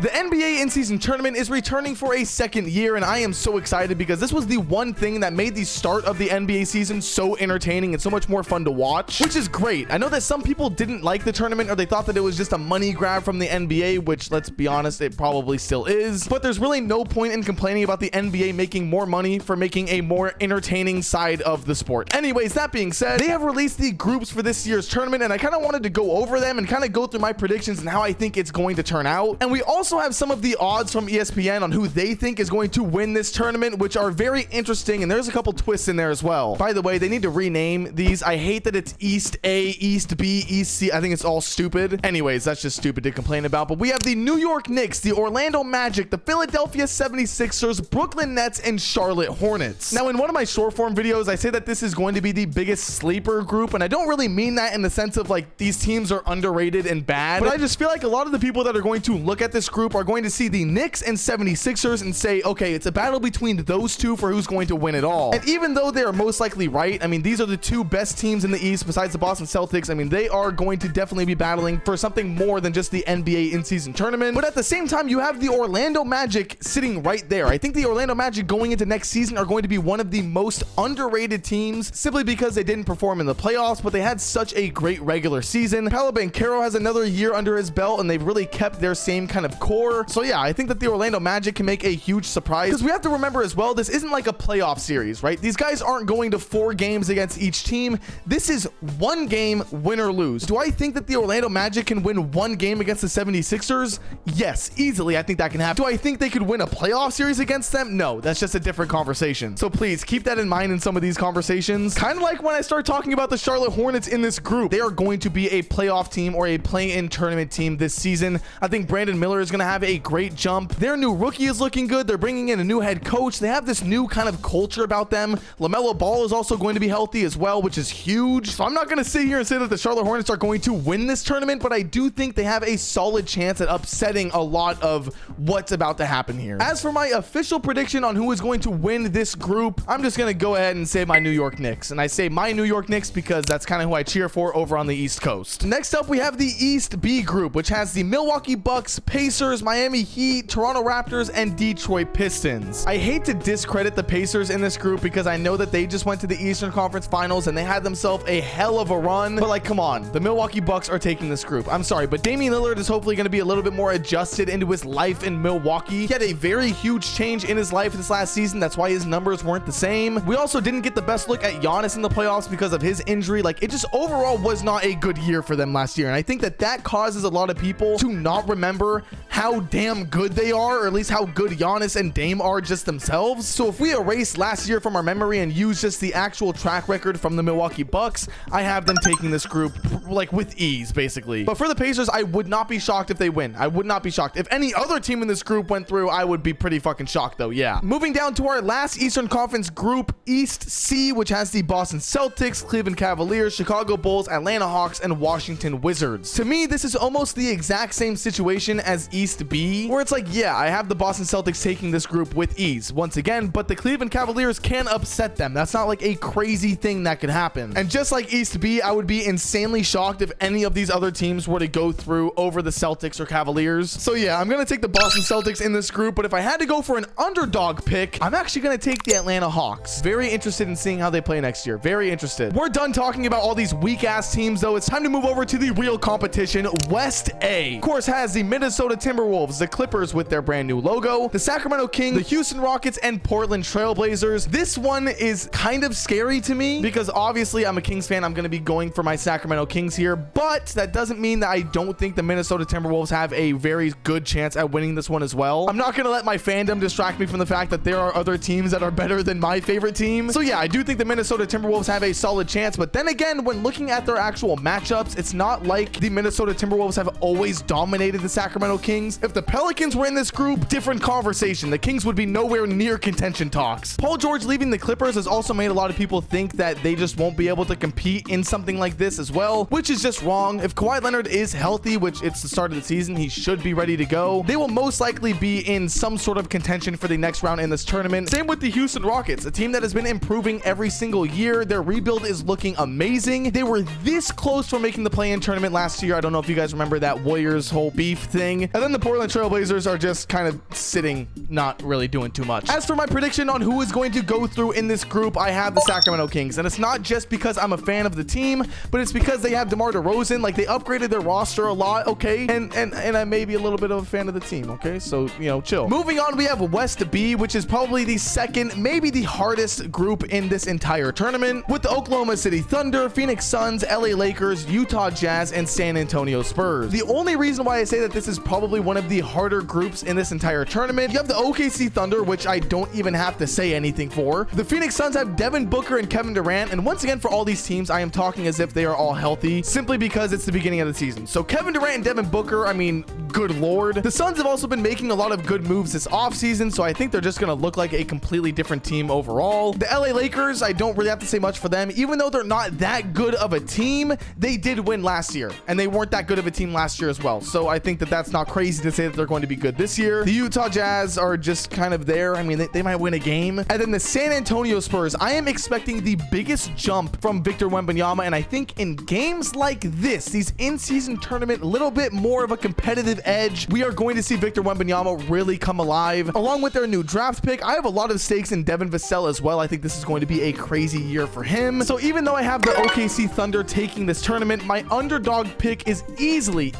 The NBA in-season tournament is returning for a second year, and I am so excited because this was the one thing that made the start of the NBA season so entertaining and so much more fun to watch, which is great. I know that some people didn't like the tournament, or they thought that it was just a money grab from the NBA, which, let's be honest, it probably still is, but there's really no point in complaining about the NBA making more money for making a more entertaining side of the sport. Anyways, that being said, they have released the groups for this year's tournament, and I kind of wanted to go over them and kind of go through my predictions and how I think it's going to turn out. And we also have some of the odds from ESPN on who they think is going to win this tournament, which are very interesting, and there's a couple twists in there as well. By the way, they need to rename these. I hate that it's East A, East B, East C. I think it's all stupid. Anyways, that's just stupid to complain about. But we have the New York Knicks, the Orlando Magic, the Philadelphia 76ers, Brooklyn Nets, and Charlotte Hornets. Now, in one of my short form videos, I say that this is going to be the biggest sleeper group, and I don't really mean that in the sense of like these teams are underrated and bad, but I just feel like a lot of the people that are going to look at this group are going to see the Knicks and 76ers and say, okay, it's a battle between those two for who's going to win it all. And even though they are most likely right, I mean, these are the two best teams in the East besides the Boston Celtics. I mean, they are going to definitely be battling for something more than just the NBA in-season tournament. But at the same time, you have the Orlando Magic sitting right there. I think the Orlando Magic going into next season are going to be one of the most underrated teams simply because they didn't perform in the playoffs, but they had such a great regular season. Paolo Banchero has another year under his belt, and they've really kept their same kind of core. So yeah, I think that the Orlando Magic can make a huge surprise, because we have to remember as well, this isn't like a playoff series, right? These guys aren't going to 4 games against each team. This is 1 game, win or lose. Do I think that the Orlando Magic can win 1 game against the 76ers? Yes, easily. I think that can happen. Do I think they could win a playoff series against them? No, that's just a different conversation. So please keep that in mind in some of these conversations. Kind of like when I start talking about the Charlotte Hornets in this group. They are going to be a playoff team or a play-in tournament team this season. I think Brandon Miller is going to have a great jump. Their new rookie is looking good. They're bringing in a new head coach. They have this new kind of culture about them. LaMelo Ball is also going to be healthy as well, which is huge. So I'm not going to sit here and say that the Charlotte Hornets are going to win this tournament, but I do think they have a solid chance at upsetting a lot of what's about to happen here. As for my official prediction on who is going to win this group, I'm just going to go ahead and say my New York Knicks. And I say my New York Knicks because that's kind of who I cheer for over on the East Coast. Next up, we have the East B group, which has the Milwaukee Bucks, Pacers, Miami Heat, Toronto Raptors, and Detroit Pistons. I hate to discredit the Pacers in this group because I know that they just went to the Eastern Conference Finals and they had themselves a hell of a run, but like, come on, the Milwaukee Bucks are taking this group. I'm sorry, but Damian Lillard is hopefully going to be a little bit more adjusted into his life in Milwaukee. He had a very huge change in his life this last season. That's why his numbers weren't the same. We also didn't get the best look at Giannis in the playoffs because of his injury. Like, it just overall was not a good year for them last year, and I think that that causes a lot of people to not remember how damn good they are, or at least how good Giannis and Dame are just themselves. So if we erase last year from our memory and use just the actual track record from the Milwaukee Bucks, I have them taking this group like with ease, basically. But for the Pacers, I would not be shocked if they win. I would not be shocked. If any other team in this group went through, I would be pretty fucking shocked though. Yeah. Moving down to our last Eastern Conference group, East C, which has the Boston Celtics, Cleveland Cavaliers, Chicago Bulls, Atlanta Hawks, and Washington Wizards. To me, this is almost the exact same situation as East B, where it's like, yeah, I have the Boston Celtics taking this group with ease once again, but the Cleveland Cavaliers can upset them. That's not like a crazy thing that could happen. And just like East B, I would be insanely shocked if any of these other teams were to go through over the Celtics or Cavaliers. So yeah, I'm going to take the Boston Celtics in this group, but if I had to go for an underdog pick, I'm actually going to take the Atlanta Hawks. Very interested in seeing how they play next year. Very interested. We're done talking about all these weak ass teams though. It's time to move over to the real competition. West A, of course, has the Minnesota Timberwolves, the Clippers with their brand new logo, the Sacramento Kings, the Houston Rockets, and Portland Trailblazers. This one is kind of scary to me because obviously I'm a Kings fan. I'm going to be going for my Sacramento Kings here, but that doesn't mean that I don't think the Minnesota Timberwolves have a very good chance at winning this one as well. I'm not going to let my fandom distract me from the fact that there are other teams that are better than my favorite team. So yeah, I do think the Minnesota Timberwolves have a solid chance, but then again, when looking at their actual matchups, it's not like the Minnesota Timberwolves have always dominated the Sacramento Kings. If the Pelicans were in this group, different conversation. The Kings would be nowhere near contention talks. Paul George leaving the Clippers has also made a lot of people think that they just won't be able to compete in something like this as well, which is just wrong. If Kawhi Leonard is healthy, which it's the start of the season, he should be ready to go. They will most likely be in some sort of contention for the next round in this tournament. Same with the Houston Rockets, a team that has been improving every single year. Their rebuild is looking amazing. They were this close for making the play-in tournament last year. I don't know if you guys remember that Warriors whole beef thing. And then then the Portland Trailblazers are just kind of sitting, not really doing too much. As for my prediction on who is going to go through in this group, I have the Sacramento Kings, and it's not just because I'm a fan of the team, but it's because they have DeMar DeRozan. Like, they upgraded their roster a lot, okay? And I may be a little bit of a fan of the team, okay? So, you know, chill. Moving on, we have West B, which is probably the second, maybe the hardest group in this entire tournament, with the Oklahoma City Thunder, Phoenix Suns, LA Lakers, Utah Jazz, and San Antonio Spurs. The only reason why I say that this is probably one of the harder groups in this entire tournament, you have the OKC Thunder, which I don't even have to say anything for. The Phoenix Suns have Devin Booker and Kevin Durant, and once again, for all these teams, I am talking as if they are all healthy, simply because it's the beginning of the season. So Kevin Durant and Devin Booker, I mean, good lord. The Suns have also been making a lot of good moves this offseason, so I think they're just going to look like a completely different team overall. The LA Lakers, I don't really have to say much for them. Even though they're not that good of a team, they did win last year, and they weren't that good of a team last year as well. So I think that that's not crazy to say that they're going to be good this year. The Utah Jazz are just kind of there. I mean, they might win a game. And then the San Antonio Spurs, I am expecting the biggest jump from Victor Wembanyama, and I think in games like this, these in-season tournament, a little bit more of a competitive edge, we are going to see Victor Wembanyama really come alive. Along with their new draft pick, I have a lot of stakes in Devin Vassell as well. I think this is going to be a crazy year for him. So even though I have the OKC Thunder taking this tournament, my underdog pick is easily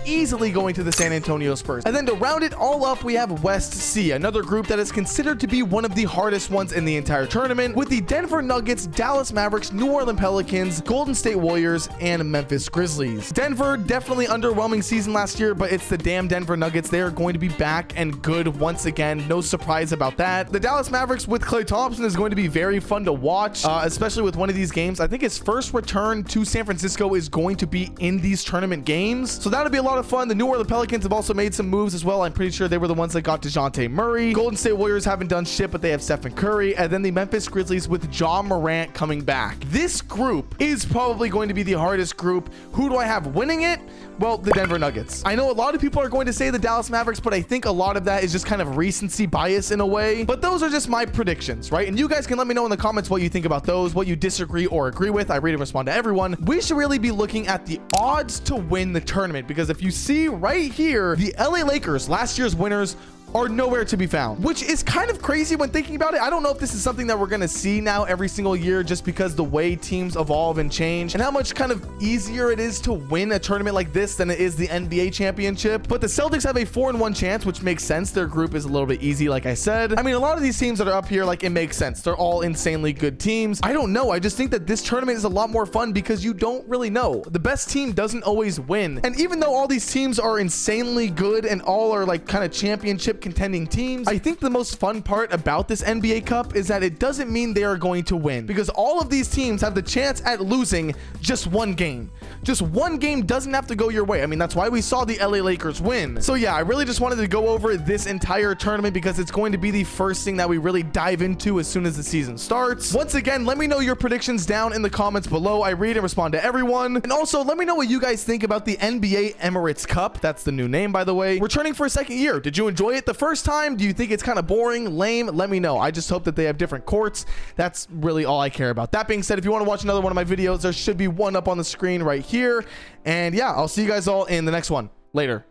going to the San Antonio Spurs. And then to round it all up, we have West C, another group that is considered to be one of the hardest ones in the entire tournament, with the Denver Nuggets, Dallas Mavericks, New Orleans Pelicans, Golden State Warriors, and Memphis Grizzlies. Denver, definitely underwhelming season last year, but it's the damn Denver Nuggets. They are going to be back and good once again. No surprise about that. The Dallas Mavericks with Klay Thompson is going to be very fun to watch, especially with one of these games. I think his first return to San Francisco is going to be in these tournament games, so that'll be a lot of fun. The New Orleans Pelicans have also made some moves as well. I'm pretty sure they were the ones that got DeJounte Murray. Golden State Warriors haven't done shit, but they have Stephen Curry. And then the Memphis Grizzlies with Ja Morant coming back. This group is probably going to be the hardest group. Who do I have winning it? Well, the Denver Nuggets. I know a lot of people are going to say the Dallas Mavericks, but I think a lot of that is just kind of recency bias in a way. But those are just my predictions, right? And you guys can let me know in the comments what you think about those, what you disagree or agree with. I read and respond to everyone. We should really be looking at the odds to win the tournament, because if you see right here, the LA Lakers, last year's winners, are nowhere to be found, which is kind of crazy when thinking about it. I don't know if this is something that we're going to see now every single year, just because the way teams evolve and change, and how much kind of easier it is to win a tournament like this than it is the NBA championship. But the Celtics have a 4-1 chance, which makes sense. Their group is a little bit easy, like I said. I mean, a lot of these teams that are up here, like, it makes sense. They're all insanely good teams. I don't know. I just think that this tournament is a lot more fun because you don't really know. The best team doesn't always win. And even though all these teams are insanely good and all are like kind of championship contending teams, I think the most fun part about this NBA Cup is that it doesn't mean they are going to win, because all of these teams have the chance at losing just one game. Just one game doesn't have to go your way. I mean, that's why we saw the LA Lakers win. So yeah, I really just wanted to go over this entire tournament because it's going to be the first thing that we really dive into as soon as the season starts. Once again, let me know your predictions down in the comments below. I read and respond to everyone. And also, let me know what you guys think about the NBA Emirates Cup. That's the new name, by the way. Returning for a second year. Did you enjoy it the first time? Do you think it's kind of boring, lame? Let me know. I just hope that they have different courts. That's really all I care about. That being said, if you want to watch another one of my videos, there should be one up on the screen right here. And yeah, I'll see you guys all in the next one. Later.